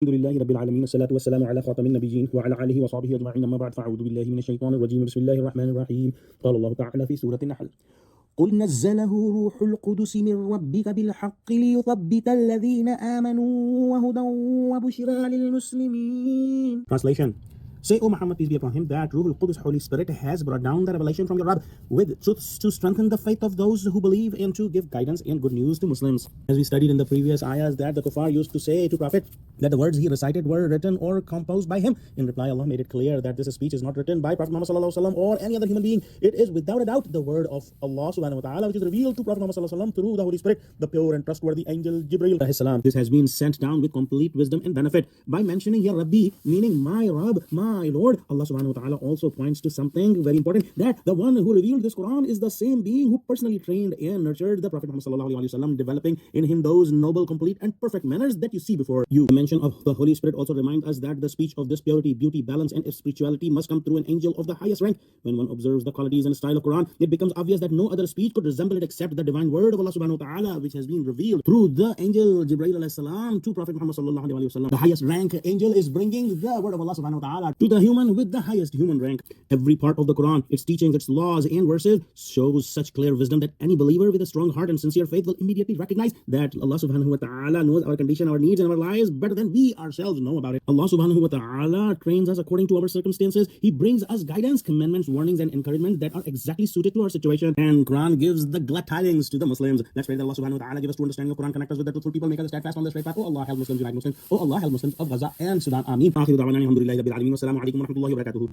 الحمد لله رب العالمين الصلاة والسلام على خاتم النبيين وعلى آله وصحبه أجمعين أما بعد فأعوذ بالله من الشيطان الرجيم بسم الله الرحمن الرحيم قال الله تعالى في سورة النحل قل نزله روح القدس من ربك بالحق ليثبت الذين آمنوا وهدى وبشرى للمسلمين. Translation. Say, O Muhammad, peace be upon him, that Ruh al-Qudus, Holy Spirit, has brought down the revelation from your Rabb with truths to strengthen the faith of those who believe and to give guidance and good news to Muslims. As we studied in the previous ayahs, that the kuffar used to say to Prophet that the words he recited were written or composed by him. In reply, Allah made it clear that this speech is not written by Prophet Muhammad or any other human being. It is without a doubt the word of Allah subhanahu wa ta'ala, which is revealed to Prophet Muhammad through the Holy Spirit, the pure and trustworthy angel Jibreel. This has been sent down with complete wisdom and benefit. By mentioning Ya Rabbi, meaning my Rabb, my Lord, Allah subhanahu wa ta'ala also points to something very important, that the one who revealed this Quran is the same being who personally trained and nurtured the Prophet Muhammad, developing in him those noble, complete and perfect manners that you see before you. The mention of the Holy Spirit also reminds us that the speech of this purity, beauty, balance and spirituality must come through an angel of the highest rank. When one observes the qualities and style of Quran, it becomes obvious that no other speech could resemble it except the divine word of Allah subhanahu wa ta'ala, which has been revealed through the angel Jibreel alayhi salam to Prophet Muhammad. The highest rank angel is bringing the word of Allah subhanahu wa ta'ala to the human with the highest human rank. Every part of the Quran, its teachings, its laws and verses shows such clear wisdom that any believer with a strong heart and sincere faith will immediately recognize that Allah subhanahu wa ta'ala knows our condition, our needs and our lives better than we ourselves know about it. Allah subhanahu wa ta'ala trains us according to our circumstances. He brings us guidance, commandments, warnings and encouragements that are exactly suited to our situation. And Quran gives the glad tidings to the Muslims. Let's pray that Allah subhanahu wa ta'ala give us true understanding of Quran, connect us with the truthful people, make us steadfast on the straight path. Oh Allah, help Muslims, unite Muslims. Oh Allah, help Muslims of Gaza and Sudan. Ameen. Akhiru da'wana alhamdulillahi rabbil alamin. Wassalamu alaikum wa rahmatullahi wa barakatuh.